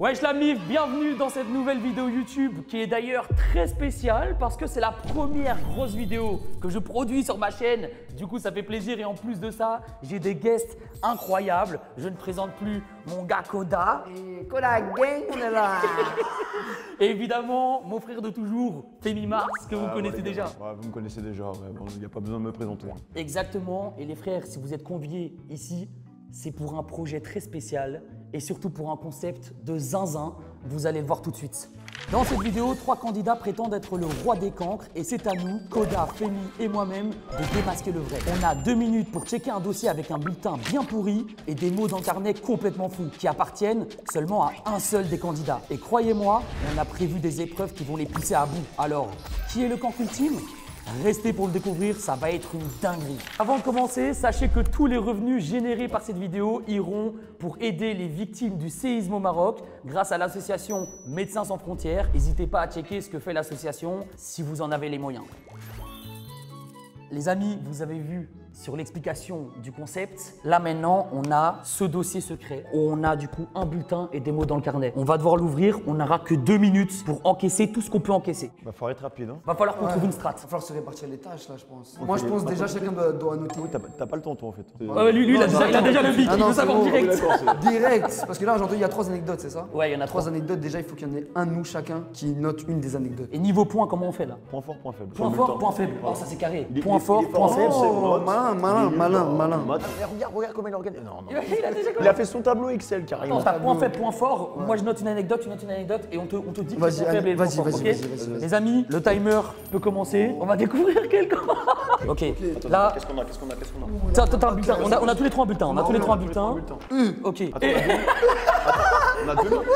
Wesh la MIF, bienvenue dans cette nouvelle vidéo YouTube qui est d'ailleurs très spéciale parce que c'est la première grosse vidéo que je produis sur ma chaîne. Du coup, ça fait plaisir et en plus de ça, j'ai des guests incroyables. Je ne présente plus mon gars Koda. Et Koda Gang, on est là. Et évidemment, mon frère de toujours, Femi Mars, que vous connaissez déjà. Ouais, vous me connaissez déjà, il n'y a pas besoin de me présenter. Exactement. Et les frères, si vous êtes conviés ici, c'est pour un projet très spécial et surtout pour un concept de zinzin. Vous allez le voir tout de suite. Dans cette vidéo, 3 candidats prétendent être le roi des cancres et c'est à nous, Koda, Femi et moi-même, de démasquer le vrai. On a 2 minutes pour checker un dossier avec un bulletin bien pourri et des mots dans le carnet complètement fous qui appartiennent seulement à un seul des candidats. Et croyez-moi, on a prévu des épreuves qui vont les pousser à bout. Alors, qui est le cancre ultime ? Restez pour le découvrir, ça va être une dinguerie. Avant de commencer, sachez que tous les revenus générés par cette vidéo iront pour aider les victimes du séisme au Maroc grâce à l'association Médecins sans frontières. N'hésitez pas à checker ce que fait l'association si vous en avez les moyens. Les amis, vous avez vu sur l'explication du concept. Là maintenant, on a ce dossier secret où on a du coup un bulletin et des mots dans le carnet. On va devoir l'ouvrir, on n'aura que 2 minutes pour encaisser tout ce qu'on peut encaisser. Va falloir être rapide. Hein. Va falloir qu'on trouve une strat. Va falloir se répartir les tâches là, je pense. Moi, je pense déjà chacun doit noter. Oui, t'as pas le temps toi en fait. Lui, il a déjà le beat, il veut savoir direct. Direct. Parce que là, aujourd'hui, il y a 3 anecdotes, c'est ça? Ouais, il y en a 3. 3 anecdotes. Déjà, il faut qu'il y en ait un de nous chacun qui note une des anecdotes. Et niveau point, comment on fait là? Point fort, point faible. Point fort, point faible. Oh, ça c'est carré. Il est- Point fort, il est point fort. faible. Oh, malin. Regarde comment il organise. Non. Il a déjà Il a fait son tableau Excel carrément. Attends, t'as point faible, point fort. Moi je note une anecdote, tu notes une anecdote et on te dit que Vas-y, c'est point faible et le point vas-y, fort, vas-y, ok vas-y. Les amis, le timer peut commencer. On va découvrir quelqu'un. Ok, là, Qu'est-ce qu'on a t'as un bulletin. On a tous les 3 un bulletin. On a tous les 3 un bulletin. Ok. On a 2 minutes.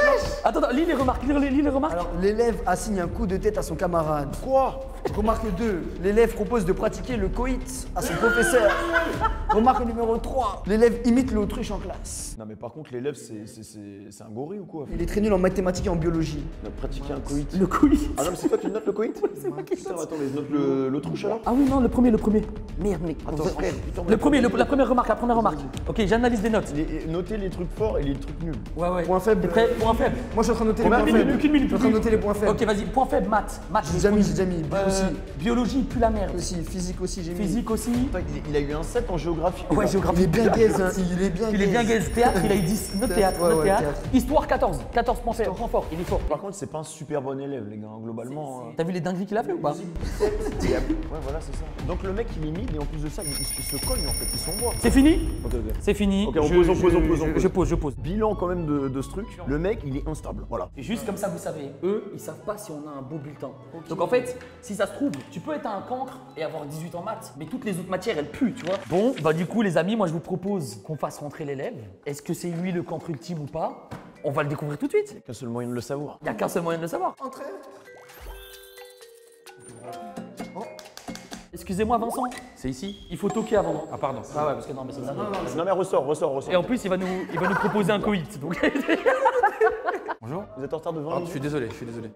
Attends, lis les remarques. Lis les remarques. Alors, l'élève assigne un coup de tête à son camarade. Quoi? Remarque 2, l'élève propose de pratiquer le coït à son professeur. Remarque numéro 3, l'élève imite l'autruche en classe. Non mais par contre l'élève c'est un gorille ou quoi? Il est très nul en mathématiques et en biologie. Il a pratiqué un coït. Le coït. Ah non mais c'est toi qui notes le coït? C'est moi qui Putain, note. attends, mais note l'autruche alors? Ah oui, non, le premier. Merde, mais. Attends, Le premier, la première remarque. Ok, j'analyse des notes. Notez les trucs forts et les trucs nuls. Ouais. Point faible. T'es prêt? Point faible. Moi, je suis en train de noter les Combien points de minutes? faibles. Aucune minute. Je suis en train de noter les points faibles. Ok, vas-y, point faible, maths. J'ai déjà mis. Biologie, plus la merde. Aussi, physique aussi, j'ai mis. Physique aussi. Putain, il a eu un 7 en géographie. Ouais, Il géographie. est bien gaze, hein. Il est bien gaze. Théâtre, il a eu 10. Note théâtre. Ouais, Note théâtre. théâtre. Histoire, 14. 14 points faibles. Point fort, il est fort. Par contre, c'est pas un super bon élève, les gars, globalement. T'as vu les dingueries qu'il a fait ou pas? Ouais, voilà, c'est ça. Donc le mec, il imite et en plus de ça, il se cogne en fait, il s'envoie. C'est fini? Ok. C'est fini. Ok, on pose. Je pose. Bilan quand même de ce truc, le mec, il est instable. Voilà. Et juste comme ça, vous savez, eux, ils savent pas si on a un beau bulletin. Donc en fait, si ça se trouve, tu peux être un cancre et avoir 18 en maths, mais toutes les autres matières, elles puent, tu vois. Bon, bah du coup, les amis, moi je vous propose qu'on fasse rentrer l'élève. Est-ce que c'est lui le cancre ultime ou pas? On va le découvrir tout de suite. Qu'un seul moyen de le savoir. Il n'y a qu'un seul moyen de le savoir. Entrée. Excusez-moi, Vincent. C'est ici? Il faut toquer avant. Ah pardon. Ah ouais, parce que non, mais c'est ça. Non mais ressort. Et en plus, il va nous proposer un coït. Donc... Bonjour. Vous êtes en retard de 20 Oh, je minutes. suis désolé.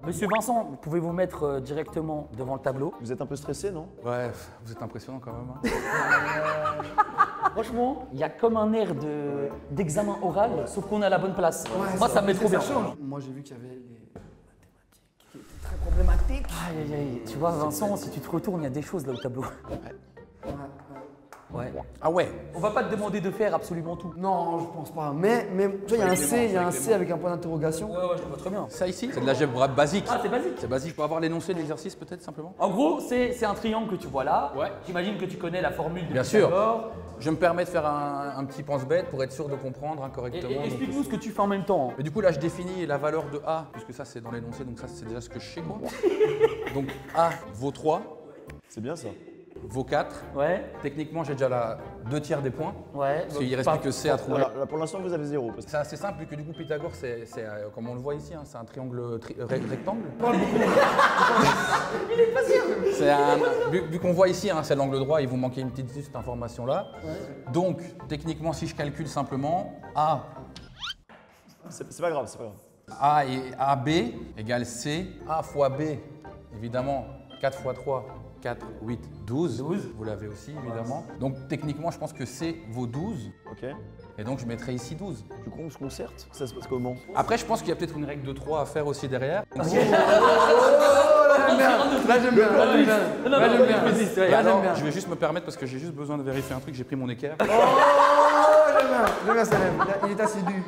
Monsieur Vincent, vous pouvez vous mettre directement devant le tableau. Vous êtes un peu stressé, non? Ouais, vous êtes impressionnant quand même. Hein. Franchement, il y a comme un air d'examen oral, sauf qu'on est à la bonne place. Moi, ça me met trop bien. Moi, j'ai vu qu'il y avait les mathématiques qui étaient très problématiques. Aïe. Tu vois, Vincent, si tu te retournes, il y a des choses là au tableau. Ouais. Ah ouais. On va pas te demander de faire absolument tout. Non, je pense pas. Mais tu vois, il y a un C avec un point d'interrogation. Ouais, je le vois très bien. Ça ici, c'est de l'algèbre basique. Ah, c'est basique. C'est basique. Je peux avoir l'énoncé de l'exercice peut-être simplement? En gros, c'est un triangle que tu vois là. Ouais. J'imagine que tu connais la formule de Bien sûr. Pythagore. Je me permets de faire un petit pense-bête pour être sûr de comprendre Et correctement. donc- explique-nous ce que tu fais en même temps. Mais du coup là, je définis la valeur de A, puisque ça c'est dans l'énoncé, donc ça c'est déjà ce que je sais quoi. Donc A vaut 3, C'est bien ça. vaut 4. Ouais. Techniquement, j'ai déjà la 2/3 des points. Ouais. Parce qu'il reste plus que C à trouver. Alors, là, pour l'instant, vous avez 0. Parce que... C'est assez simple, vu que du coup Pythagore, c'est comme on le voit ici, hein, c'est un triangle rectangle. Il est pas sûr. C'est vu qu'on voit ici, hein, c'est l'angle droit, il vous manquait une petite cette information là. Donc, techniquement, si je calcule simplement, A, C'est pas grave. A et AB égale C, A fois B, évidemment, 4 fois 3, 4, 8, 12. Vous l'avez aussi, évidemment. Donc, techniquement, je pense que C vaut 12. Ok. Et donc je mettrai ici 12. Du coup, on se concerte. Ça se passe comment? Après, je pense qu'il y a peut-être une règle de 3 à faire aussi derrière. Donc, Là, j'aime bien. je vais juste me permettre parce que j'ai juste besoin de vérifier un truc. J'ai pris mon équerre. Oh, j'aime bien, Salem. Il est assidu.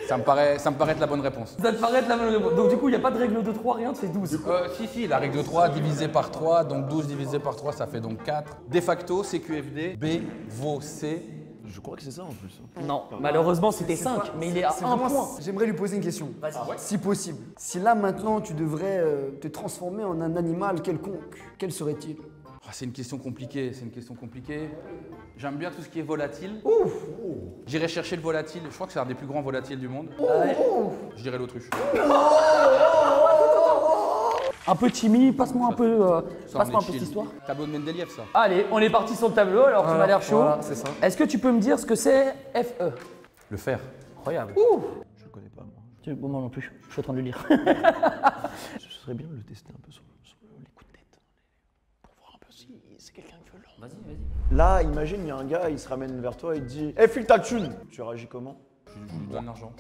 Ça me paraît être la bonne réponse. Ça te paraît être la même. Donc du coup, il n'y a pas de règle de 3, rien, tu fais 12. Si, la règle de 3 divisé par 3, donc 12 divisé par 3, ça fait donc 4. De facto, CQFD, B vaut C. Je crois que c'est ça en plus. Non, malheureusement, c'était 5, mais il est à 1 point. J'aimerais lui poser une question. Si possible. Si là, maintenant, tu devrais te transformer en un animal quelconque, quel serait-il? C'est une question compliquée, J'aime bien tout ce qui est volatile. J'irai chercher le volatile, je crois que c'est un des plus grands volatiles du monde. Je dirais l'autruche. Un peu Timmy, passe-moi un peu, Ça, passe-moi on un est peu cette chill. histoire. Tableau de Mendeleïev, ça. Allez, on est parti sur le tableau, alors tu m'as l'air chaud. Voilà, c'est ça. Est-ce que tu peux me dire ce que c'est FE? Le fer. Incroyable. Je le connais pas, moi. Bon, moi non plus, je suis en train de le lire. Ce serait bien de le tester un peu sur les coups de tête. Pour voir un peu si c'est quelqu'un de violent. Vas-y. Là, imagine, il y a un gars, il se ramène vers toi et te dit Eh, file ta thune. Tu réagis comment? Je lui donne l'argent.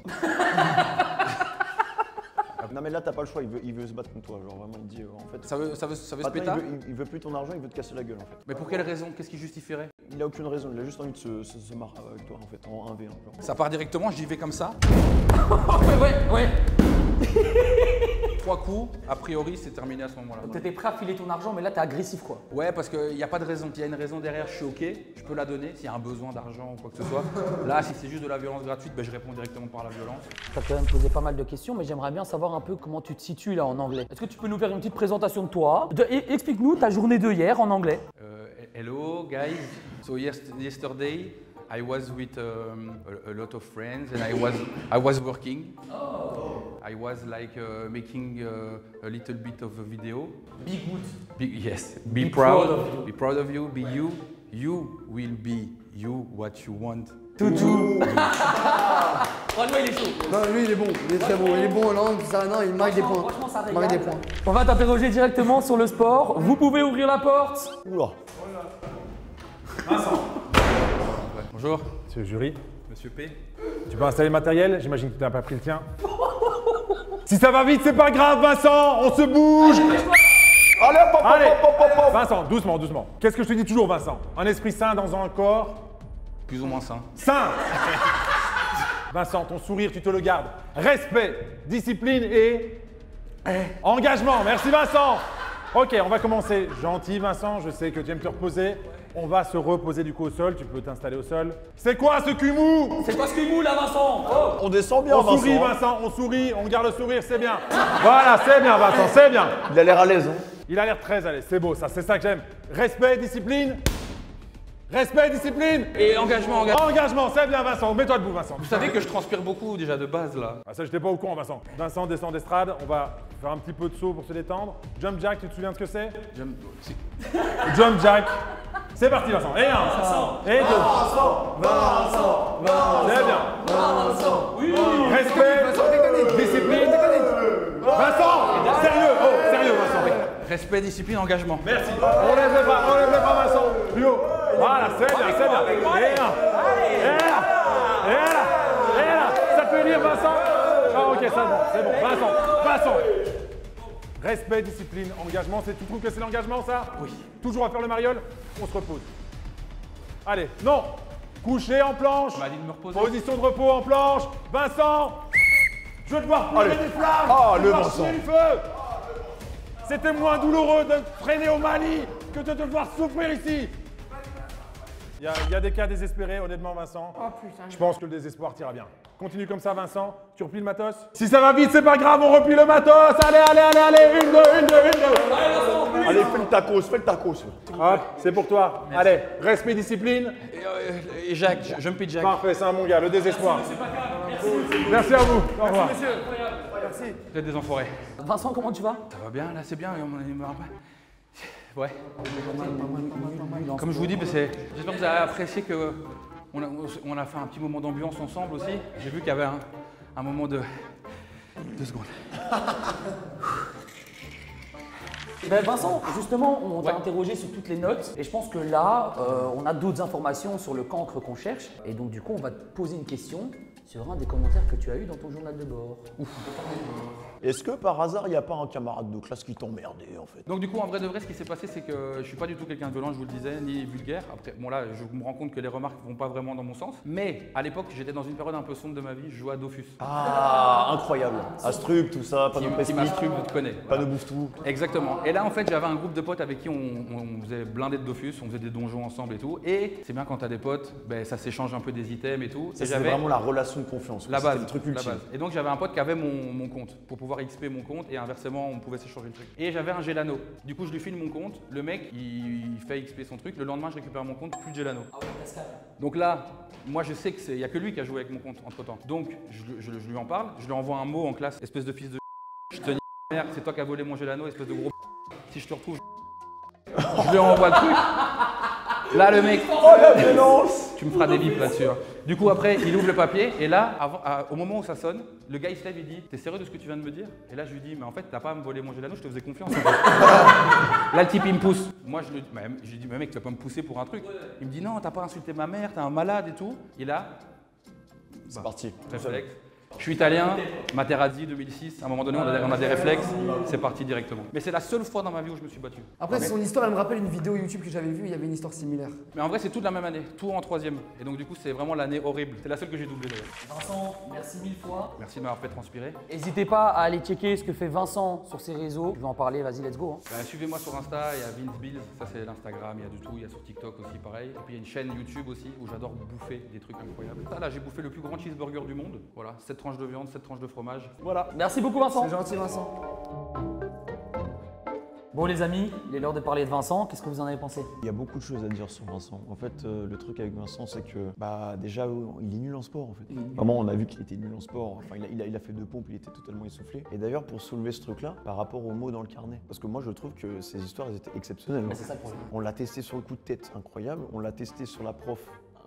Non, mais là, t'as pas le choix, il veut se battre contre toi. Genre, vraiment, il dit en fait. Ça veut se Attends, pétard. il veut plus ton argent, il veut te casser la gueule en fait. Mais pour quelle raison? Qu'est-ce qui justifierait? Il a aucune raison, il a juste envie de se marrer avec toi en fait, en 1v1. Genre. Ça part directement, j'y vais comme ça. ouais. 3 coups, a priori, c'est terminé à ce moment-là. Donc t'étais prêt à filer ton argent, mais là t'es agressif quoi. Ouais, parce qu'il n'y a pas de raison. S'il y a une raison derrière, je suis OK, je peux la donner. S'il y a un besoin d'argent ou quoi que ce soit. Là, si c'est juste de la violence gratuite, ben, je réponds directement par la violence. T'as quand même posé pas mal de questions, mais j'aimerais bien savoir un peu comment tu te situes là en anglais. Est-ce que tu peux nous faire une petite présentation de toi? Explique-nous ta journée de hier en anglais. Hello, guys. So yesterday, I was with a lot of friends and I was working. I was like making a little bit of a video. Be good. Yes. Be proud of you. Be proud of you. Be you. You will be you what you want. Toutou. Franchement, il est chaud. Non, lui, il est bon. Il est très bon. Il est bon en langue, tout ça. Non, il marque des points. Franchement, ça Il marque des régale. points. On va t'interroger directement sur le sport. Vous pouvez ouvrir la porte. Oula. Bonjour. Monsieur le jury, Monsieur P. tu peux installer le matériel? J'imagine que tu n'as pas pris le tien. Si ça va vite, c'est pas grave, Vincent, on se bouge. Allez, hop, hop, Allez, hop, hop, hop, hop. Vincent, doucement, doucement. Qu'est-ce que je te dis toujours, Vincent? Un esprit sain dans un corps Plus ou moins sain. sain. Vincent, ton sourire, tu te le gardes. Respect, discipline et engagement. Merci, Vincent. Ok, on va commencer. Gentil, Vincent, je sais que tu aimes te reposer. On va se reposer du coup au sol. Tu peux t'installer au sol. C'est quoi ce cul mou? C'est quoi ce qu'il mou là, Vincent? Oh. On descend bien, On Vincent. sourit, Vincent, on sourit, on garde le sourire, c'est bien. Voilà, c'est bien, Vincent, c'est bien. Il a l'air à l'aise. Hein. Il a l'air très à l'aise, c'est beau, ça, c'est ça que j'aime. Respect, discipline. Respect, discipline. Et engagement. Engagement, c'est bien, Vincent. Mets-toi debout, Vincent. Vous savez que je transpire beaucoup déjà de base là. Ah, ça, j'étais pas au courant, Vincent. Vincent descend d'estrade, on va faire un petit peu de saut pour se détendre. Jump jack, tu te souviens de ce que c'est? Jump jack. C'est parti, Vincent. Et un. Et deux. Vincent. C'est bien. Vincent. Oui. Respect, discipline. Vincent, sérieux. Oh, sérieux, Vincent. Respect, discipline, engagement. Merci. On lève les bras, Vincent. Plus haut. Voilà, c'est bien, c'est bien. Et là. Et là. Ça peut lire, Vincent. Ah, ok, c'est bon. Vincent. Respect, discipline, engagement. Tu trouves que c'est l'engagement, ça? Oui. Toujours à faire le mariole? On se repose. Allez, non. Couché en planche. On m'a dit de me reposer. Position de repos en planche. Vincent. Je veux te voir pleurer des flammes. Ah, Je veux le voir Vincent. chier le feu. C'était moins douloureux de freiner au Mali que de te voir souffrir ici. Il y a des cas désespérés, honnêtement, Vincent. Oh putain. Je pense que le désespoir t'ira bien. Continue comme ça, Vincent. Tu replies le matos? Si ça va vite, c'est pas grave, on replie le matos. Allez. Une, deux. Allez, fais le tacos. Hop, c'est pour toi. Allez, respect, discipline. Et Jacques, jumpy Jack. Parfait, c'est un bon gars, le désespoir. Merci à vous. Au revoir. Vous êtes des enfoirés. Vincent, comment tu vas? Ça va bien, là c'est bien. Ouais. Comme je vous dis, j'espère que vous avez apprécié que on a fait un petit moment d'ambiance ensemble aussi. J'ai vu qu'il y avait un moment de 2 secondes. Ben Vincent, justement, on t'a Ouais. interrogé sur toutes les notes et je pense que là, on a d'autres informations sur le cancre qu'on cherche. Et donc, du coup, on va te poser une question sur un des commentaires que tu as eu dans ton journal de bord. Est-ce que par hasard, il n'y a pas un camarade de classe qui t'emmerdait en fait? Donc du coup, en vrai de vrai, ce qui s'est passé, c'est que je suis pas du tout quelqu'un de violent, je vous le disais, ni vulgaire. Après, bon là, je me rends compte que les remarques vont pas vraiment dans mon sens. Mais à l'époque, j'étais dans une période un peu sombre de ma vie, je jouais à Dofus. Ah, incroyable. Astruc, tout ça, pas de Team pestique, Astruc, vous te connais. pas de bouffe tout. Exactement. Et là, en fait, j'avais un groupe de potes avec qui on faisait blindé de Dofus, on faisait des donjons ensemble et tout. Et c'est bien quand t'as des potes, ben, ça s'échange un peu des items et tout. Ça, Et c'est vraiment la relation de confiance. la C'était base, le truc la ultime. base. Et donc j'avais un pote qui avait mon compte pour pouvoir XP mon compte et inversement on pouvait s'échanger le truc. Et j'avais un Gelano. Du coup je lui file mon compte, le mec il fait XP son truc, le lendemain je récupère mon compte, plus de Gelano. Donc là, moi je sais qu'il n'y a que lui qui a joué avec mon compte entre temps. Donc je lui en parle, je lui envoie un mot en classe, espèce de fils de je te nique ta mère, c'est toi qui as volé mon Gelano, espèce de gros si je te retrouve je lui envoie le truc. Là le mec, Oh la violence! tu me feras des bips là-dessus. Hein. Du coup, après, il ouvre le papier et là, au moment où ça sonne, le gars il se lève et dit t'es sérieux de ce que tu viens de me dire? Et là, je lui dis mais en fait, t'as pas à me voler mon Gelano, je te faisais confiance. En fait. Là, le type il me pousse. Moi, je lui dis mais mec, tu vas pas me pousser pour un truc. Il me dit non, t'as pas insulté ma mère, t'es un malade et tout. Et là, C'est parti. réflexe. Je suis italien, Materazzi 2006. À un moment donné, on a des réflexes, c'est parti directement. Mais c'est la seule fois dans ma vie où je me suis battu. Après, son histoire, elle me rappelle une vidéo YouTube que j'avais vue, il y avait une histoire similaire. Mais en vrai, c'est toute la même année, tout en troisième. Et donc, du coup, c'est vraiment l'année horrible. C'est la seule que j'ai doublée d'ailleurs. Vincent, merci 1000 fois. Merci de m'avoir fait transpirer. N'hésitez pas à aller checker ce que fait Vincent sur ses réseaux. Je vais en parler, vas-y, let's go. Hein. Bah, suivez-moi sur Insta, il y a Vince Bills, ça c'est l'Instagram, il y a du tout, il y a sur TikTok aussi pareil. Et puis il y a une chaîne YouTube aussi où j'adore bouffer des trucs incroyables. Ça, là j'ai bouffé le plus grand cheeseburger du monde. Voilà, 7 tranches de viande, 7 tranches de fromage. Voilà. Merci beaucoup, Vincent. C'est gentil, Vincent. Bon, les amis, il est l'heure de parler de Vincent. Qu'est-ce que vous en avez pensé? Il y a beaucoup de choses à dire sur Vincent. En fait, le truc avec Vincent, c'est que déjà, il est nul en sport en fait. Vraiment, on a vu qu'il était nul en sport. Enfin, il a fait 2 pompes, il était totalement essoufflé. Et d'ailleurs, pour soulever ce truc-là, par rapport aux mots dans le carnet, parce que moi, je trouve que ces histoires, elles étaient exceptionnelles. Mais c'est ça le problème. On l'a testé sur le coup de tête, incroyable. On l'a testé sur la prof,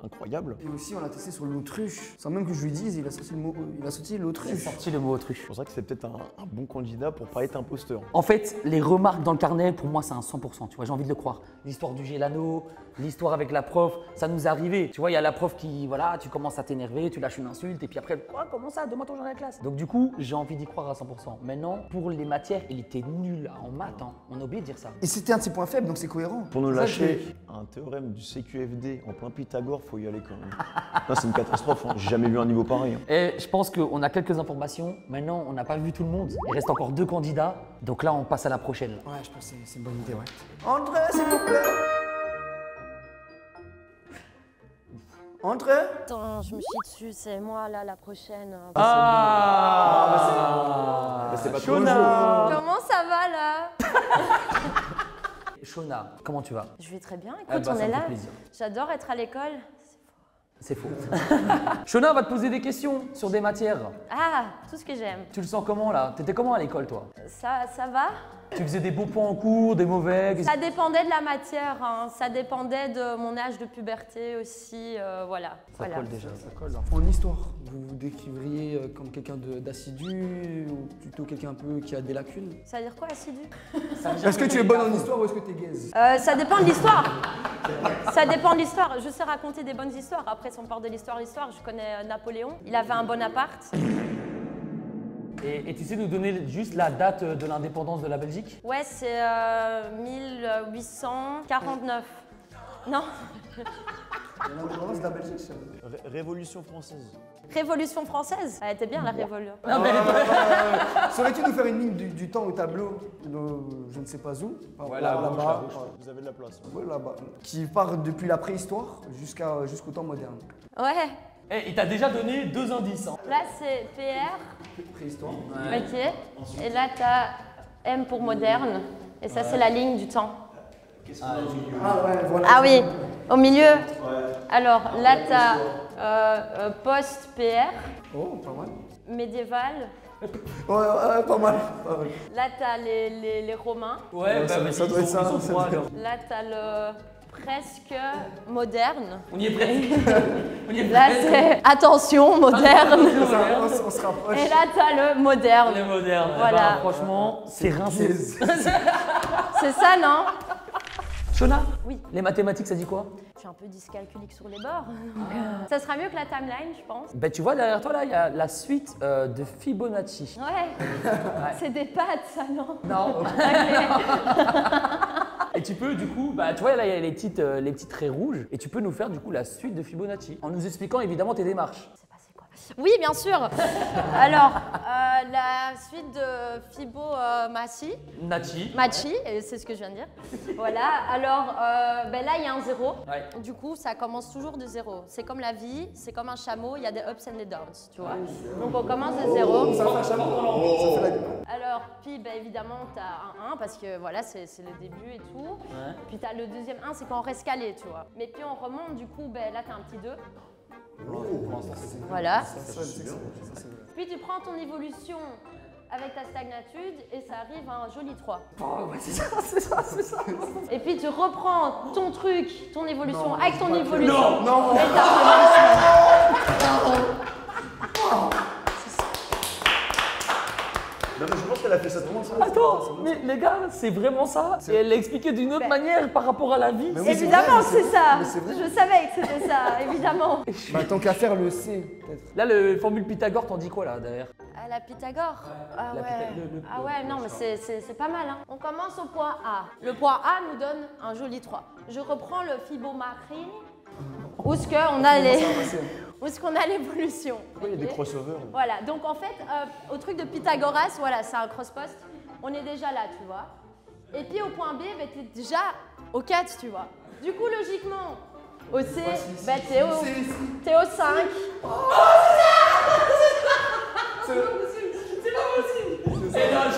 incroyable. Et aussi, on l'a testé sur l'autruche. Sans même que je lui dise, il a sorti le mot, il a sorti C'est l'autruche. sorti le mot autruche. C'est pour ça que c'est peut-être un bon candidat pour pas être imposteur. En fait, les remarques dans le carnet, pour moi, c'est un 100%. Tu vois, j'ai envie de le croire. L'histoire du Gelano, l'histoire avec la prof, ça nous est arrivé. Tu vois, il y a la prof qui, voilà, tu commences à t'énerver, tu lâches une insulte, et puis après, quoi, comment ça, donne-moi ton journal de classe. Donc du coup, j'ai envie d'y croire à 100%. Maintenant, pour les matières, il était nul en maths. Hein. On a oublié de dire ça. Et c'était un de ses points faibles, donc c'est cohérent. Pour nous Ça, lâcher un théorème du CQFD en plein Pythagore, faut y aller quand même. Non, c'est une catastrophe, hein. J'ai jamais vu un niveau pareil. Hein. Et je pense qu'on a quelques informations. Maintenant, on n'a pas vu tout le monde. Il reste encore 2 candidats. Donc là, on passe à la prochaine. Ouais, je pense que c'est une bonne idée, ouais. Entrez, s'il vous plaît. Entrez. Attends, je me chie dessus, c'est moi là la prochaine. Bah, c'est pas trop le jeu. Comment ça va là? Shona, comment tu vas? Je vais très bien, écoute, Ah bah, on ça est me fait là. plaisir. J'adore être à l'école. C'est faux. Shona va te poser des questions sur des matières. Ah, tout ce que j'aime. Tu le sens comment là? T'étais comment à l'école toi? Ça va? Tu faisais des beaux points en cours, des mauvais? Ça dépendait de la matière, hein. Ça dépendait de mon âge de puberté aussi, voilà. Ça Voilà. colle déjà, ça colle. En histoire, vous vous décriveriez comme quelqu'un d'assidu ou plutôt quelqu'un un peu qui a des lacunes? Ça veut dire quoi, assidu? Est-ce que tu es bonne en histoire ou est-ce que tu es gaze? Ça dépend de l'histoire. Ça dépend de l'histoire. Je sais raconter des bonnes histoires. Après, si on parle de l'histoire, je connais Napoléon. Il avait un Bonaparte. Et tu sais nous donner juste la date de l'indépendance de la Belgique? Ouais, c'est 1849. Non, L'indépendance de la Belgique, ça. Révolution française. Révolution française. Elle était bien la révolution. Non mais Saurais-tu nous faire une ligne du temps au tableau, je ne sais pas où, là-bas, Vous avez de la place. ouais, là-bas, qui part depuis la préhistoire jusqu'au temps moderne. Ouais. il t'a déjà donné 2 indices. Hein. Là, c'est PR. Préhistoire. Ok. Et là, t'as M pour moderne. Et ça, c'est la ligne du temps. Ah ouais, voilà. Ah oui, au milieu. Alors là, t'as post-PR, Oh, pas mal. médiéval. Ouais, pas mal. Pas mal. Là, t'as les Romains. Ouais, ça doit être ça, ils sont ça froids, doit genre. Là, t'as le presque moderne. On y est presque. On y est Là, presque. c'est attention, moderne. On se rapproche. Et là, t'as le moderne. Le moderne. Voilà. Eh ben, franchement, c'est rincé. C'est ça, non? Shona, Oui. les mathématiques, ça dit quoi? Je suis un peu dyscalculique sur les bords. Ça sera mieux que la timeline, je pense. Ben, tu vois, derrière toi, là, il y a la suite de Fibonacci. Ouais. C'est des pattes, ça, non? Non. Et tu peux, du coup, bah, tu vois, là, il y a les petites raies rouges. Et tu peux nous faire, du coup, la suite de Fibonacci. En nous expliquant, évidemment, tes démarches. C'est passé quoi? Oui, bien sûr. Alors, la suite de Fibonacci. Machi, et c'est ce que je viens de dire. Voilà, alors ben là il y a un 0. Ouais. Du coup, ça commence toujours de 0. C'est comme la vie, c'est comme un chameau, il y a des ups and des downs, tu vois. Donc on commence de 0. Ça fait un chameau. Ça fait la... Alors, puis ben, évidemment, tu as un 1 parce que voilà, c'est le début et tout. Ouais. Puis tu as le deuxième 1, c'est quand on reste calé, tu vois. Mais puis on remonte, du coup, ben, là tu as un petit 2. Voilà. Puis tu prends ton évolution avec ta stagnatude et ça arrive à un joli 3. Oh, ouais, c'est ça, c'est ça, c'est ça. Et puis tu reprends ton truc, ton évolution avec ton évolution. Non. Et ta Non, mais je pense qu'elle a fait ça tout le monde, ça. Attends, mais les gars, c'est vraiment ça. Et elle l'a expliqué d'une autre manière par rapport à la vie. Mais oui, c'est évidemment vrai, que c'est ça. mais c'est vrai. Je savais que c'était ça, évidemment. Bah, tant qu'à faire le C, peut-être. Là, le formule Pythagore, t'en dis quoi là derrière? À la Pythagore. Ah La ouais. Pythagore, Ah ouais, non, mais c'est pas mal. Hein. On commence au point A. Le point A nous donne un joli 3. Je reprends le Fibonacci. Où est-ce qu'on a les... Où est-ce qu'on a l'évolution? Pourquoi il y a des crossovers? Voilà, donc en fait, au truc de Pythagoras, voilà, c'est un cross-post. On est déjà là, tu vois. Et puis au point B, bah, t'es déjà au 4, tu vois. Du coup, logiquement, au C, bah, t'es au 5.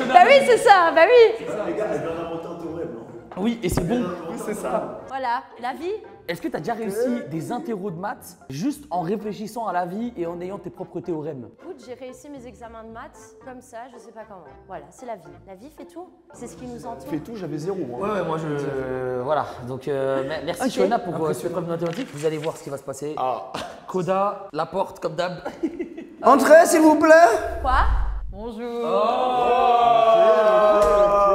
Bah oui, c'est ça, bah oui. Les gars, elle vient d'inventer un théorème, non? Oui, et c'est bon. Oui, c'est ça. Voilà, la vie. Est-ce que tu as déjà réussi des interros de maths juste en réfléchissant à la vie et en ayant tes propres théorèmes? Écoute, j'ai réussi mes examens de maths comme ça, je sais pas comment. Voilà, c'est la vie. La vie fait tout. C'est ce qui nous entoure. Fais tout, j'avais 0 moi. Ouais, moi je. Voilà, donc merci Ok. Shona pour cette épreuve de mathématiques. Vous allez voir ce qui va se passer. Ah. Coda, la porte comme d'hab. Entrez, s'il vous plaît. Quoi? Bonjour.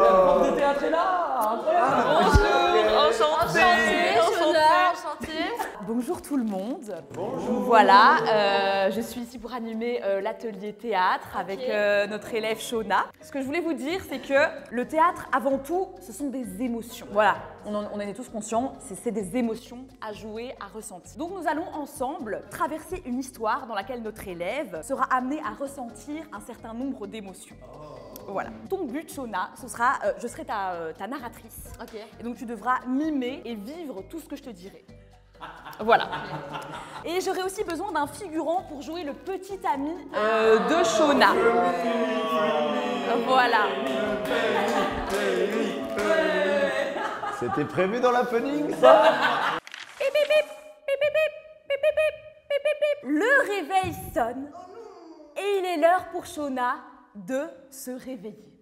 La prof de théâtre est là. Enchantée, enchantée. Bonjour tout le monde. Bonjour. Voilà, je suis ici pour animer l'atelier théâtre avec notre élève Shona. Ce que je voulais vous dire, c'est que le théâtre, avant tout, ce sont des émotions. Voilà, on en est tous conscients, c'est des émotions à jouer, à ressentir. Donc nous allons ensemble traverser une histoire dans laquelle notre élève sera amené à ressentir un certain nombre d'émotions. Voilà. Ton but, Shona, ce sera, je serai ta narratrice. Ok. Et donc tu devras mimer et vivre tout ce que je te dirai. Voilà. Et j'aurai aussi besoin d'un figurant pour jouer le petit ami de Shona. Voilà. C'était prévu dans l'happening, ça? Bip, bip, bip, bip, bip, bip, bip, bip, bip, bip, bip. Le réveil sonne et il est l'heure pour Shona de se réveiller.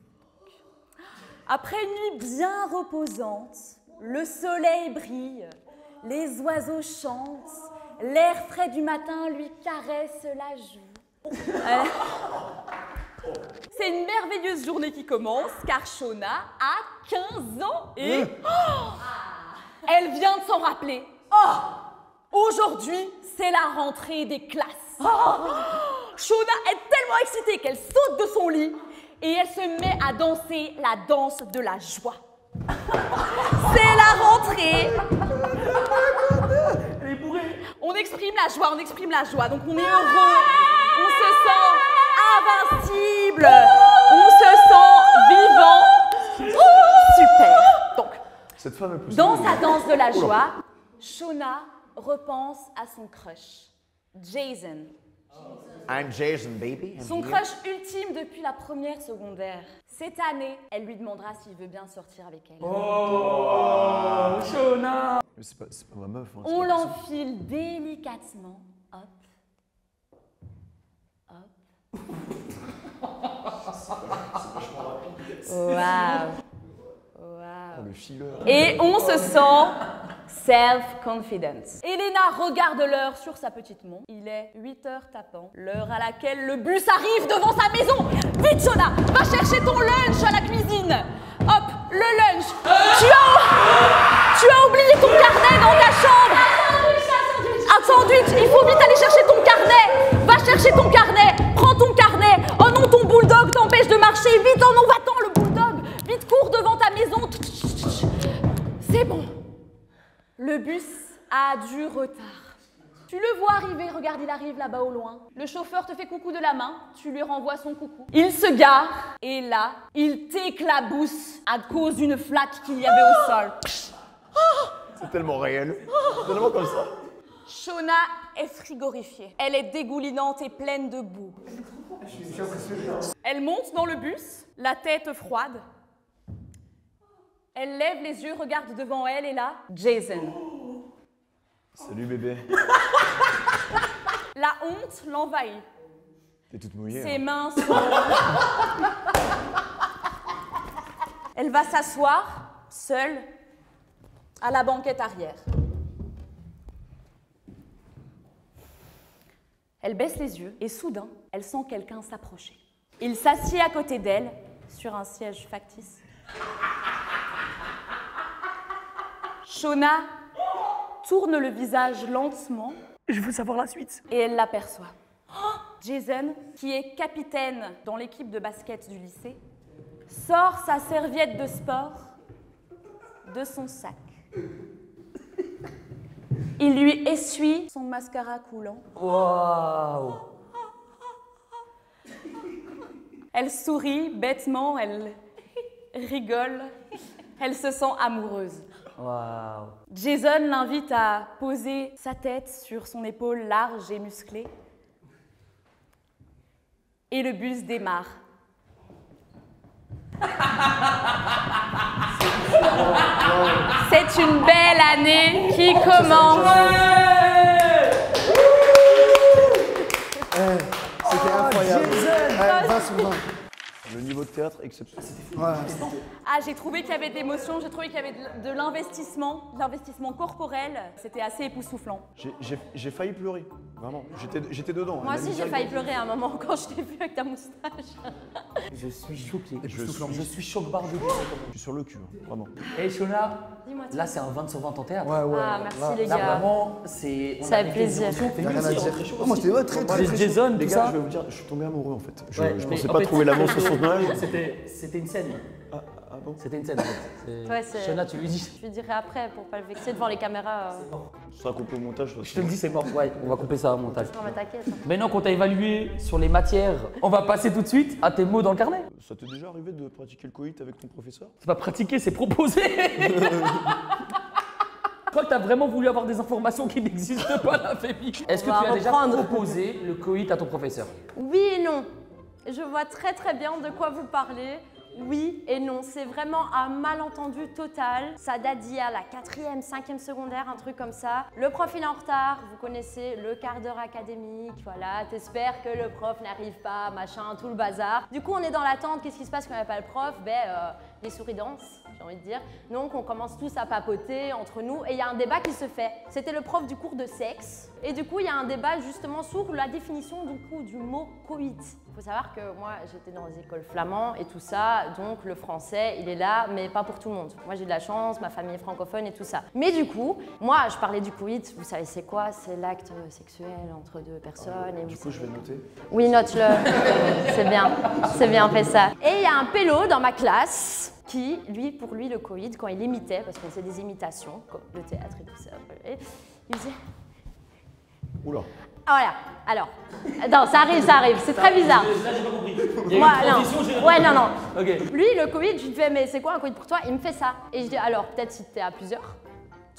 Après une nuit bien reposante, le soleil brille, les oiseaux chantent, l'air frais du matin lui caresse la joue. C'est une merveilleuse journée qui commence car Shona a 15 ans et elle vient de s'en rappeler. Aujourd'hui, c'est la rentrée des classes. Shona est tellement excitée qu'elle saute de son lit et elle se met à danser la danse de la joie. C'est la rentrée. On exprime la joie, donc on est heureux, on se sent invincible, on se sent vivant. Super. Donc, Cette femme est plus. dans sa danse de la joie, Shona repense à son crush, Jason. I'm Jason, baby. Son crush ultime depuis la première secondaire. Cette année, elle lui demandera s'il veut bien sortir avec elle. Oh, Shona. Mais c'est pas ma meuf. Hein, On l'enfile délicatement. Hop. Hop. Waouh. Waouh. le fileur. Et on se sent self-confidence. Elena regarde l'heure sur sa petite montre. Il est 8h tapant, l'heure à laquelle le bus arrive devant sa maison. Vite, Shona, va chercher ton lunch à la cuisine. Hop, le lunch. Tu as oublié ton carnet dans ta chambre. Un sandwich, il faut vite aller chercher ton carnet. Va chercher ton carnet, prends ton carnet. Oh non, ton bulldog t'empêche de marcher. Vite, oh non, va-t'en le bulldog. Vite, cours devant ta maison. C'est bon. Le bus a du retard. Tu le vois arriver, regarde, il arrive là-bas au loin. Le chauffeur te fait coucou de la main, tu lui renvoies son coucou. Il se gare et là, il t'éclabousse à cause d'une flaque qu'il y avait au sol. C'est tellement réel. C'est tellement comme ça. Shona est frigorifiée. Elle est dégoulinante et pleine de boue. Elle monte dans le bus, la tête froide. Elle lève les yeux, regarde devant elle et là, Jason. Salut bébé. La honte l'envahit. T'es toute mouillée. Ses mains sont... Elle va s'asseoir, seule, à la banquette arrière. Elle baisse les yeux et soudain, elle sent quelqu'un s'approcher. Il s'assied à côté d'elle, sur un siège factice. Shona tourne le visage lentement. Je veux savoir la suite. Et elle l'aperçoit. Jason, qui est capitaine dans l'équipe de basket du lycée, sort sa serviette de sport de son sac. Il lui essuie son mascara coulant. Waouh. Elle sourit bêtement, elle rigole, elle se sent amoureuse. Waouh. Jason l'invite à poser sa tête sur son épaule large et musclée. Et le bus démarre. C'est une belle année qui commence. C'était incroyable. 20 sur 20. Le niveau de théâtre exceptionnel. Ah, j'ai trouvé qu'il y avait de l'émotion, j'ai trouvé qu'il y avait de l'investissement corporel. C'était assez époustouflant. J'ai failli pleurer, vraiment. J'étais dedans. Moi aussi, j'ai failli pleurer à un moment quand je t'ai vu avec ta moustache. Je suis choqué. Je suis choc-barre de Je suis sur le cul, hein, vraiment. Et Shona, Dis-moi tout. là c'est un 20 sur 20 en théâtre. Ah, merci les Là gars. vraiment, c'est... Ça fait plaisir. Rien à dire. Moi, c'était très très Jason, Les tout gars, ça. je vais vous dire, je suis tombé amoureux en fait. Je Ouais, pensais mais en pas fait, trouver l'amour sur son âge. C'était une scène. Ah bon? C'était une scène en fait. Ouais, c'est- Shona, tu lui dis. Je lui dirai après pour pas le vexer devant les caméras. Ce sera coupé au montage. Je te le dis, c'est mort. Ouais, on va couper ça au montage. Non, mais t'inquiète. Maintenant qu'on t'a évalué sur les matières, on va passer tout de suite à tes mots dans le carnet. Ça t'est déjà arrivé de pratiquer le coït avec ton professeur? C'est pas pratiquer, c'est proposer. Je crois que t'as vraiment voulu avoir des informations qui n'existent pas, la Fémi. Est-ce que On va tu as déjà reprendre. proposé le coït à ton professeur? Oui et non. Je vois très très bien de quoi vous parlez. Oui et non, c'est vraiment un malentendu total. Ça date d'hier, la 4e, 5e secondaire, un truc comme ça. Le prof il est en retard, vous connaissez le quart d'heure académique, voilà. T'espères que le prof n'arrive pas, machin, tout le bazar. Du coup on est dans l'attente, qu'est-ce qui se passe quand il n'y a pas le prof? Les souris dansent, j'ai envie de dire. Donc on commence tous à papoter entre nous et il y a un débat qui se fait. C'était le prof du cours de sexe. Et du coup il y a un débat justement sur la définition du mot coït. Il faut savoir que moi j'étais dans les écoles flamands et tout ça, donc le français il est là, mais pas pour tout le monde. Moi j'ai de la chance, ma famille est francophone et tout ça. Mais du coup, moi je parlais du coït, vous savez c'est quoi? C'est l'acte sexuel entre deux personnes. Et Du coup, je vais noter. oui, note-le. C'est bien fait ça. Et il y a un pélo dans ma classe qui, pour lui, le coït, quand il imitait, parce qu'on faisait des imitations, comme le théâtre et tout ça, il faisait... Oula. Ah, voilà, alors, non, ça arrive, c'est très bizarre. Là, j'ai pas compris. Il y a Moi, une non. transition, j'ai Ouais, non. Ok. Lui, le coït, je lui fais, mais c'est quoi un coït pour toi? Il me fait ça. Et je dis, alors, peut-être si t'es à plusieurs,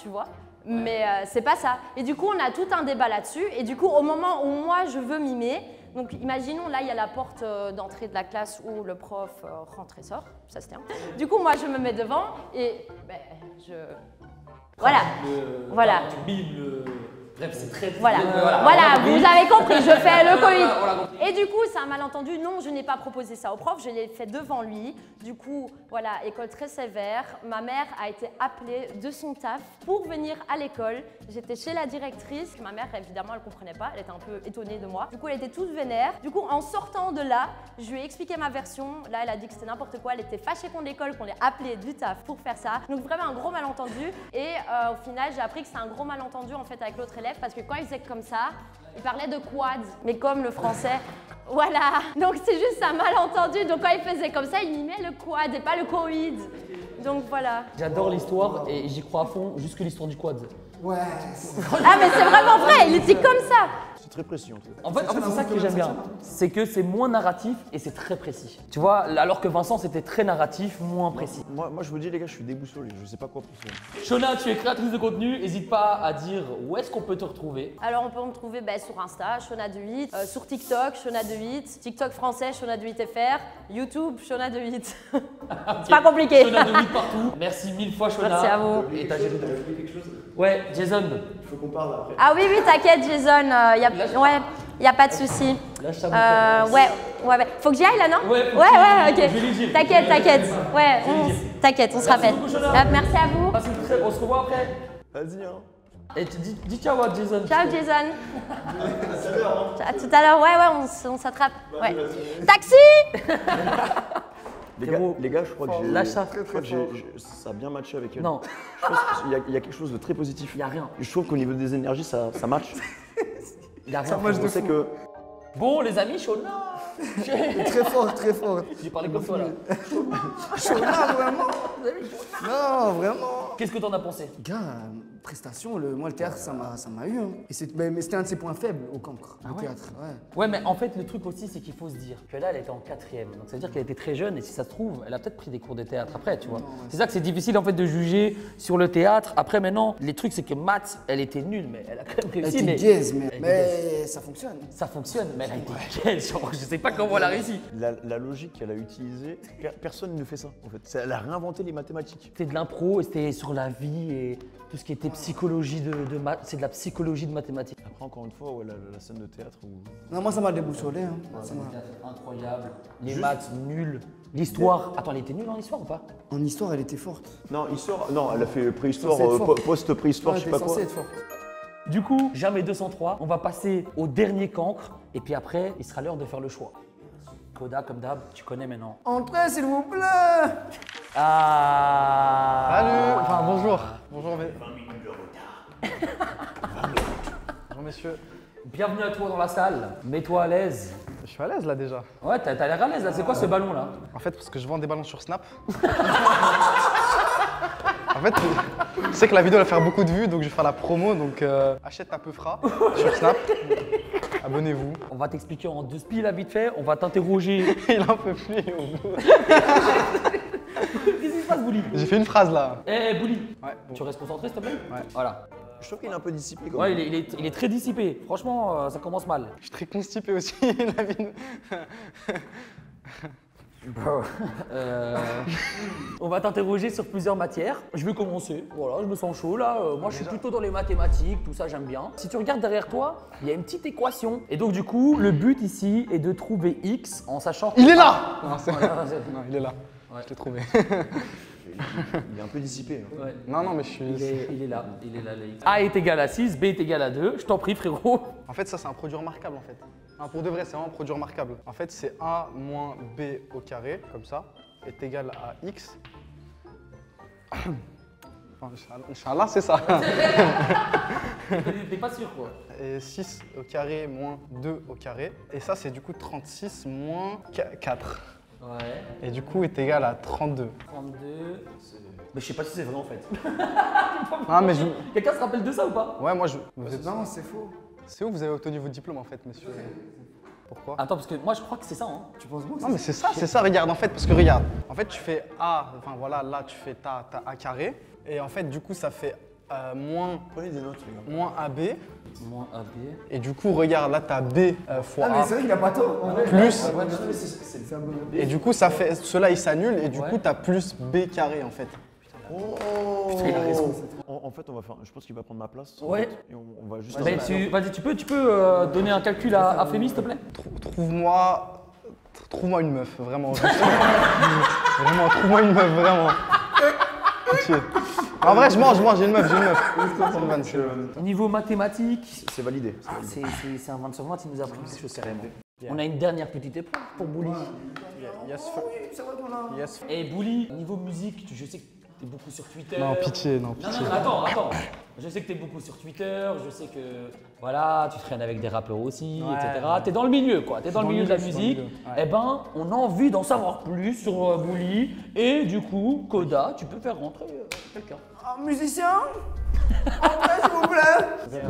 tu vois, mais c'est pas ça. Et du coup, on a tout un débat là-dessus. Et du coup, au moment où moi, je veux mimer, donc imaginons, là, il y a la porte d'entrée de la classe où le prof rentre et sort, ça se tient. Du coup, moi, je me mets devant et voilà. Voilà. Tu mimes Bref, c'est très... Voilà, Voilà, voilà, on a compris. vous avez compris, je fais le On a Covid. compris. Et du coup, c'est un malentendu. Non, je n'ai pas proposé ça au prof, je l'ai fait devant lui. Du coup, voilà, école très sévère. Ma mère a été appelée de son taf pour venir à l'école. J'étais chez la directrice. Ma mère, évidemment, elle ne comprenait pas. Elle était un peu étonnée de moi. Du coup, elle était toute vénère. Du coup, en sortant de là, je lui ai expliqué ma version. Là, elle a dit que c'était n'importe quoi. Elle était fâchée contre l'école, qu'on l'ait appelée du taf pour faire ça. Donc, vraiment un gros malentendu. Et au final, j'ai appris que c'était un gros malentendu en fait avec l'autre élève parce que quand il faisait comme ça, il parlait de quads, mais comme le français. Voilà, donc c'est juste un malentendu. Donc quand il faisait comme ça, il mimait le quad et pas le coïd. Donc voilà. J'adore l'histoire et j'y crois à fond, juste que l'histoire du quad. Ouais. Ah mais c'est vraiment vrai, il était comme ça. C'est très précis en fait. En fait, c'est ça que j'aime bien. C'est que c'est moins narratif et c'est très précis. Tu vois, alors que Vincent, c'était très narratif, moins précis. Moi, je vous dis, les gars, je suis déboussolé. Je sais pas quoi penser. Shona, tu es créatrice de contenu. N'hésite pas à dire où est-ce qu'on peut te retrouver. Alors on peut me trouver sur Insta, Shona de 8, sur TikTok, Shona de 8, TikTok français, Shona de 8 FR, YouTube, Shona de 8. C'est pas compliqué. Shona de 8 partout. Merci mille fois, Shona. Merci à vous. Et t'as géré quelque chose? Ouais, Jason. Il faut qu'on parle après. Ah oui, t'inquiète Jason, y a pas de souci. Lâche ta Ouais. Faut que j'y aille là, non? Ouais, ok. je vais lui dire. T'inquiète. Ouais, t'inquiète, on se rappelle. beaucoup, Shona. Merci à vous. On se revoit après. Vas-y, hein. Et dis ciao à Jason. Ciao Jason. À tout à l'heure, on s'attrape. Ouais. Taxi! Les gars, je crois que j'ai. Lâche ça. Je crois que ça a bien matché avec elle. Non, Je pense qu'il y a quelque chose de très positif. il n'y a rien. Je trouve qu'au niveau des énergies, ça match. Il n'y a rien. Je sais que. Bon, les amis, Shona. Très fort, très fort. J'ai parlé comme toi là. Shona, vraiment. Non, vraiment. Qu'est-ce que t'en as pensé? Gars, prestation, moi le théâtre, ça m'a eu. Hein. Mais c'était un de ses points faibles au cancre, le théâtre. Ouais. Ouais, mais en fait, le truc aussi, c'est qu'il faut se dire que là, elle était en 4e. Donc, ça veut dire qu'elle était très jeune et si ça se trouve, elle a peut-être pris des cours de théâtre après, tu vois. C'est ça que c'est difficile en fait de juger sur le théâtre. Après, maintenant, les trucs, c'est que maths, elle était nulle, mais elle a quand même Elle réussi. était gaze, mais ça fonctionne. Ça fonctionne, mais elle a été gaze. Genre, je sais pas comment elle a réussi. La logique qu'elle a utilisée, personne ne fait ça en fait. Elle a réinventé les mathématiques. C'était de l'impro et c'était sur la vie et tout ce qui était psychologie de maths. C'est de la psychologie de mathématiques. Après, encore une fois, ouais, la scène de théâtre où. Non, moi ça m'a déboussolé. Hein. Ça m'a- Incroyable. Les maths, nul. L'histoire. Attends, elle était nulle en histoire ou pas? En histoire, elle était forte. Non, histoire. Non, elle a fait préhistoire, Censée être forte. post-préhistoire, Ouais, je sais elle pas était quoi. censée être forte. Du coup, jamais 203. On va passer au dernier cancre. Et puis après, il sera l'heure de faire le choix. Koda, comme d'hab, tu connais maintenant. Entrez, s'il vous plaît. Ah. Salut. Enfin, bonjour. Bonjour, bonjour, messieurs. Bienvenue à toi dans la salle. Mets-toi à l'aise. Je suis à l'aise là déjà. Ouais, t'as l'air à l'aise là. C'est quoi ce ballon là? En fait, parce que je vends des ballons sur Snap. En fait, je sais que la vidéo va faire beaucoup de vues, donc je vais faire la promo. Donc, achète un peu frais sur Snap. Abonnez-vous. On va t'expliquer en deux spies là vite fait. On va t'interroger. Il en peut plus. il est au bout. Qu'est-ce qui se passe, Bouli? J'ai fait une phrase là. Eh, Bouli, Ouais, bon. tu restes concentré s'il te plaît? Ouais. Voilà. Je trouve qu'il est un peu dissipé quand Ouais, même. il est très dissipé. Franchement, ça commence mal. Je suis très constipé aussi. La vidéo. On va t'interroger sur plusieurs matières. Je vais commencer. Voilà, je me sens chaud là. Moi, je suis plutôt dans les mathématiques, tout ça, j'aime bien. Si tu regardes derrière toi, il y a une petite équation. Et donc, du coup, le but ici est de trouver x en sachant que. Il est là. Non, Voilà, c'est- non, il est là. Je l'ai trouvé. Il est un peu dissipé. Hein. Ouais. Non, mais je suis. Il est là, le x. A est égal à 6, B est égal à 2. Je t'en prie, frérot. En fait, ça, c'est un produit remarquable, en fait. Non, pour de vrai, c'est vraiment un produit remarquable. En fait, c'est A moins B au carré, comme ça, est égal à X. Enfin, Inch'Allah, c'est ça. T'es pas sûr, quoi. Et 6 au carré moins 2 au carré. Et ça, c'est du coup 36 moins 4. Ouais. Et du coup, est égal à 32. 32. Mais je sais pas si c'est vrai en fait. Ah, mais je. Quelqu'un se rappelle de ça ou pas? Ouais, moi, je. Vous êtes... Non, c'est faux. C'est où vous avez obtenu votre diplôme, en fait, monsieur? Pourquoi? Attends, parce que moi je crois que c'est ça. Hein. Tu penses bon? Non, mais c'est ça, regarde, en fait, parce que regarde. En fait, tu fais A, enfin voilà, là, tu fais ta A carré. Et en fait, du coup, ça fait moins. Prenez des notes, les gars. Moins AB. Moins AB. Et du coup, regarde, là, t'as B fois Ah, mais A. c'est vrai qu'il a pas tort. En vrai. Plus. Ouais, c'est un bon. Et du coup, ça fait. Ceux-là, ils s'annulent. Et du Ouais. coup, t'as plus B carré, en fait. Putain, il a raison. En fait, on va faire. Je pense qu'il va prendre ma place. Ouais. Et on va juste. Ben, vas-y, tu peux donner un calcul à Femi, s'il te plaît? Trouve-moi une meuf, vraiment. Vraiment, trouve-moi une meuf, vraiment. Pitié. En vrai, j'ai une meuf. Niveau mathématiques, C'est validé. c'est un 20 sur 20, il nous a appris quelque chose carrément. On a une dernière petite épreuve pour Bouli. Yes. Et Bouli, niveau musique, je sais que t'es beaucoup sur Twitter. Non, pitié. Non, attends. Je sais que t'es beaucoup sur Twitter, je sais que voilà, tu traînes avec des rappeurs aussi, etc. T'es dans le milieu, quoi. T'es dans le milieu de la musique. Eh ben, on a envie d'en savoir plus sur Bouli. Et du coup, Koda, tu peux faire rentrer quelqu'un. Un musicien? Entrez, s'il vous plaît.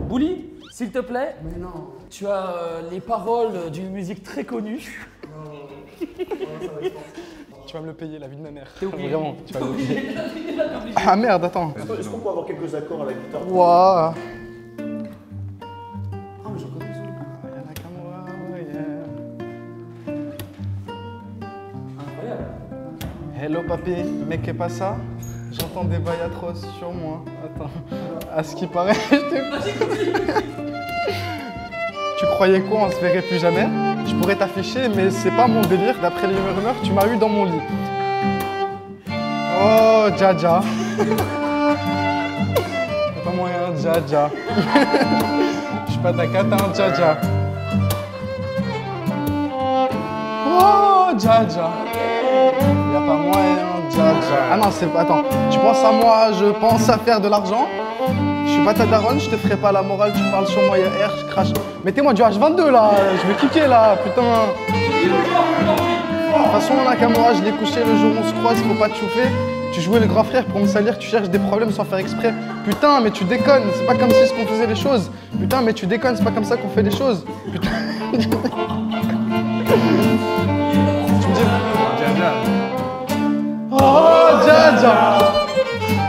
Bouli, s'il te plaît. Mais non. Tu as les paroles d'une musique très connue. Tu vas me le payer, la vie de ma mère. T'es obligé. Vraiment, tu vas me le payer. Ah merde, attends. Est-ce qu'on peut avoir quelques accords à la guitare? Waouh. Ah, mais j'en connais ça. Incroyable. Hello papi, mais qu'est pas ça? J'entends des bails atroces sur moi. Attends, à ce qui paraît, Tu croyais quoi, on se verrait plus jamais? Je pourrais t'afficher, mais c'est pas mon délire. D'après les rumeurs, tu m'as eu dans mon lit. Oh, Dja. Y'a pas moyen, Dja. Je suis pas ta cata, Dja. Oh, Dja. Y'a pas moyen, Dja. Ah non, c'est pas. Attends, tu penses à moi, je pense à faire de l'argent. Je suis pas ta daronne, je te ferai pas la morale, tu parles sur moi, y'a R, je crache. Mettez-moi du H22 là, je vais kicker là, putain. De toute façon, Nakamura, je l'ai couché le jour où on se croise, faut pas te chauffer. Tu jouais le grand frère pour me salir, tu cherches des problèmes sans faire exprès. Putain, mais tu déconnes, c'est pas comme si qu'on faisait les choses. Putain, mais tu déconnes, c'est pas comme ça qu'on fait les choses. Putain. Tu me dis. Oh, Dja.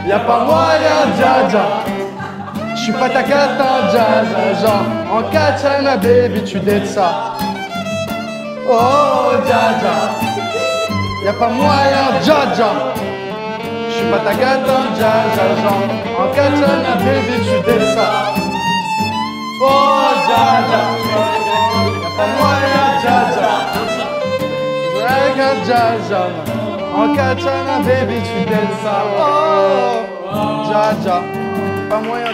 Y'a pas moyen, Dja. J'suis pas ta cata, Dja. En katana, baby, tu dettes ça. Oh, Dja. Y'a pas moyen, Dja. J'suis pas ta cata, Dja. En katana, baby, tu dettes ça. Oh, Dja. Y'a pas moyen, Dja. En katana, baby, tu dettes ça. Oh, Dja. Pas moyen.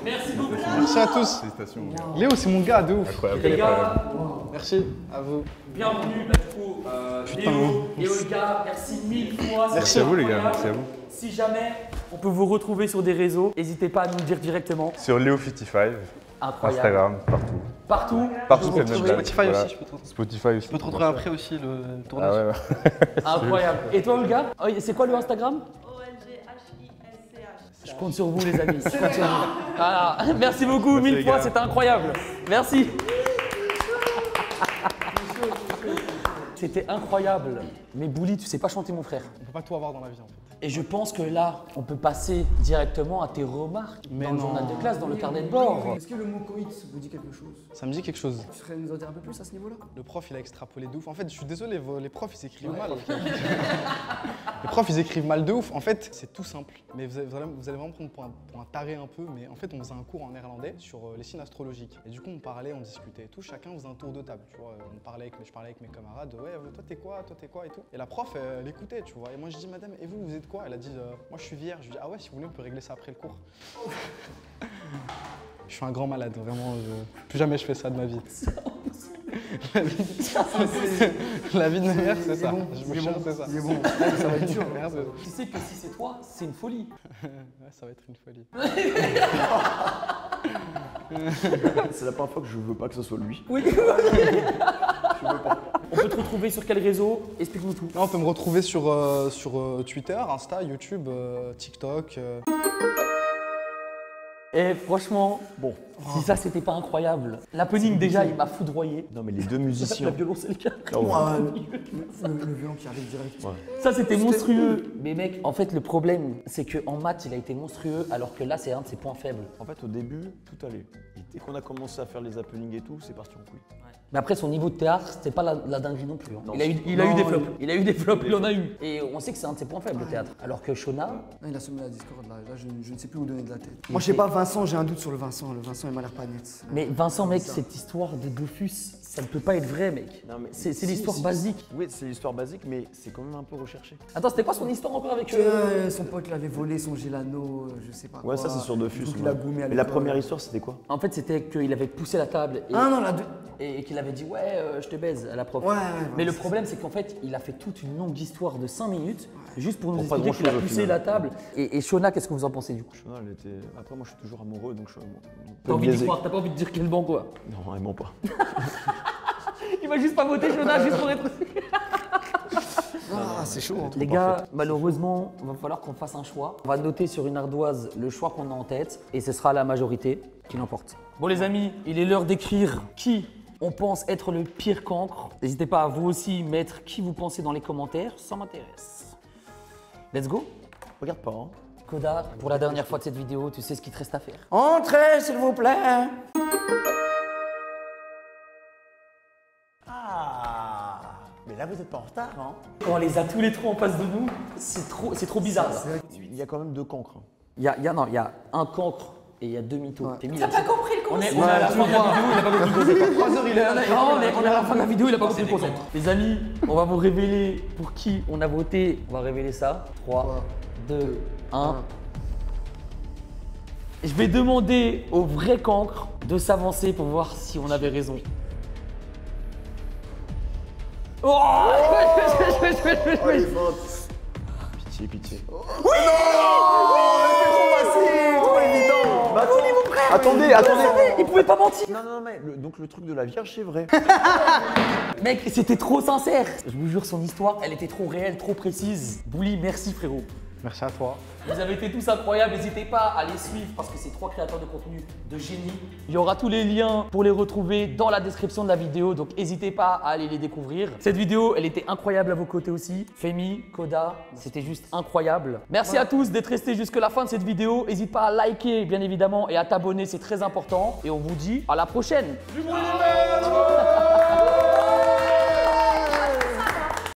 Merci beaucoup. Merci à tous. Félicitations. Léo, c'est mon gars, de ouf. Incroyable. Les gars, Merci à vous. bienvenue bah, du coup, Léo et Olga, merci 1000 fois. Merci à vous les gars, merci à vous. Si jamais on peut vous retrouver sur des réseaux, n'hésitez pas à nous le dire directement. Sur Léo55, Incroyable. Instagram, partout. Partout. Partout, vous c'est le même retrouver. tag. Spotify Voilà. aussi, je peux te retrouver. Spotify aussi. Je peux te retrouver après aussi le tournage. Ah ouais. Incroyable. Et toi Olga, c'est quoi le Instagram? Je compte sur vous les amis. Je compte sur vous. Voilà. Merci beaucoup, Merci, 1000 les fois, gars. c'était incroyable. Merci. C'était incroyable. Mais Bouli, tu sais pas chanter mon frère. On peut pas tout avoir dans la vie en fait. Et je pense que là, on peut passer directement à tes remarques Mais dans le non. journal de classe, dans le carnet de bord. Est-ce que le mot coït vous dit quelque chose? Ça me dit quelque chose. Tu serais nous en dire un peu plus à ce niveau-là? Le prof, il a extrapolé de ouf. En fait, je suis désolé, les profs, ils écrivent mal. Les profs, ils écrivent mal de ouf. En fait, c'est tout simple. Mais vous allez vraiment prendre pour un taré un peu. Mais en fait, on faisait un cours en néerlandais sur les signes astrologiques. Et du coup, on parlait, on discutait et tout. Chacun faisait un tour de table. Tu vois, je parlais avec mes camarades. Ouais, toi, t'es quoi? Toi, t'es quoi? Et tout. Et la prof, elle écoutait, tu vois. Et moi, je dis, madame, et vous êtes quoi? Elle a dit, moi, je suis vierge. Je dis, ah ouais, si vous voulez, on peut régler ça après le cours. Je suis un grand malade, vraiment. Plus jamais je fais ça de ma vie. La vie de ma mère, c'est ça. Je me cherche, c'est ça. C'est bon, ça va être dur. Merci. Tu sais que si c'est toi, c'est une folie. Ouais, ça va être une folie. C'est la première fois que je veux pas que ce soit lui. Oui. On peut te retrouver sur quel réseau? Explique-nous tout. Là, on peut me retrouver sur Twitter, Insta, YouTube, TikTok. Et franchement, bon, si ça c'était pas incroyable. L'happening déjà, il m'a foudroyé. Non, mais les deux musiciens. La violoncelle qui Ah ouais. Le violon qui arrive direct. Ouais. Ça c'était monstrueux. Mais mec, en fait le problème c'est qu'en maths il a été monstrueux alors que là c'est un de ses points faibles. En fait, au début, tout allait. Et dès qu'on a commencé à faire les happenings et tout, c'est parti en couille. Mais après son niveau de théâtre, c'était pas la dinguerie non plus. Hein. Non, il a eu des flops. Il a eu des flops, il en a eu. Et on sait que c'est un de ses points faibles le théâtre. Alors que Shona, Là, il a semé la discorde là. Là, je ne sais plus où donner de la tête. Moi, je sais pas, Vincent, j'ai un doute sur le Vincent. Le Vincent, il m'a l'air pas net. mais Vincent mec, cette histoire de Dofus, ça ne peut pas être vrai mec. Non, mais C'est si, l'histoire si, basique. Oui, c'est l'histoire basique, mais c'est quand même un peu recherché. Attends, c'était quoi son histoire encore avec Son pote l'avait volé, son Gélano, je sais pas quoi. Ouais, ça c'est sur Dofus. Donc, il ouais. a goumé à Mais la l'école. première histoire, c'était quoi? En fait, c'était qu'il avait poussé la table et, Ah non, et qu'il avait dit ouais, je te baise à la prof. Ouais, Mais le c'est problème, c'est qu'en fait, il a fait toute une longue histoire de 5 minutes juste pour nous Pour pas expliquer qu'il a grand-chose, au poussé final. la table. Et Shona, qu'est-ce que vous en pensez du coup? Shona, elle était. Après, moi, je suis toujours amoureux, donc je suis. T'as envie d'y croire, t'as pas envie de dire quel banc quoi. Non, elle ment pas. Il va juste pas voter Shona juste pour être. Ah, c'est chaud. Hein. Les gars, malheureusement, il va falloir qu'on fasse un choix. On va noter sur une ardoise le choix qu'on a en tête et ce sera la majorité qui l'emporte. Bon les amis, il est l'heure d'écrire qui on pense être le pire cancre. N'hésitez pas à vous aussi mettre qui vous pensez dans les commentaires, ça m'intéresse. Let's go. Regarde pas, hein. Koda, pour la dernière fois de cette vidéo, tu sais ce qu'il te reste à faire. Entrez, s'il vous plaît. Ah. Mais là, vous êtes pas en retard, hein. Quand on les a tous les trois en face de nous, c'est trop bizarre. Il y a quand même deux cancres. hein. Il y a un cancre et il y a deux mythos. Ouais. T'es mis T'as là-dessus. pas compris le On est concept. à la fin de la vidéo, il a pas compris le concept. 3 heures, il est on est à la fin de la vidéo, il a pas compris le concept. Les amis, on va vous révéler pour qui on a voté. On va révéler ça. 3, 2, 1. Je vais demander au vrai cancre de s'avancer pour voir si on avait raison. Oh Pitié, pitié. Attendez. Il pouvait pas mentir. Non, mais donc le truc de la Vierge, c'est vrai. Mec, c'était trop sincère. Je vous jure, son histoire, elle était trop réelle, trop précise. Bouli, merci frérot. Merci à toi. Vous avez été tous incroyables, n'hésitez pas à les suivre parce que c'est 3 créateurs de contenu de génie. Il y aura tous les liens pour les retrouver dans la description de la vidéo, donc n'hésitez pas à aller les découvrir. Cette vidéo, elle était incroyable à vos côtés aussi. Femi, Koda, c'était juste incroyable. Merci à tous d'être restés jusqu'à la fin de cette vidéo. N'hésite pas à liker bien évidemment et à t'abonner, c'est très important. Et on vous dit à la prochaine. Du bruit,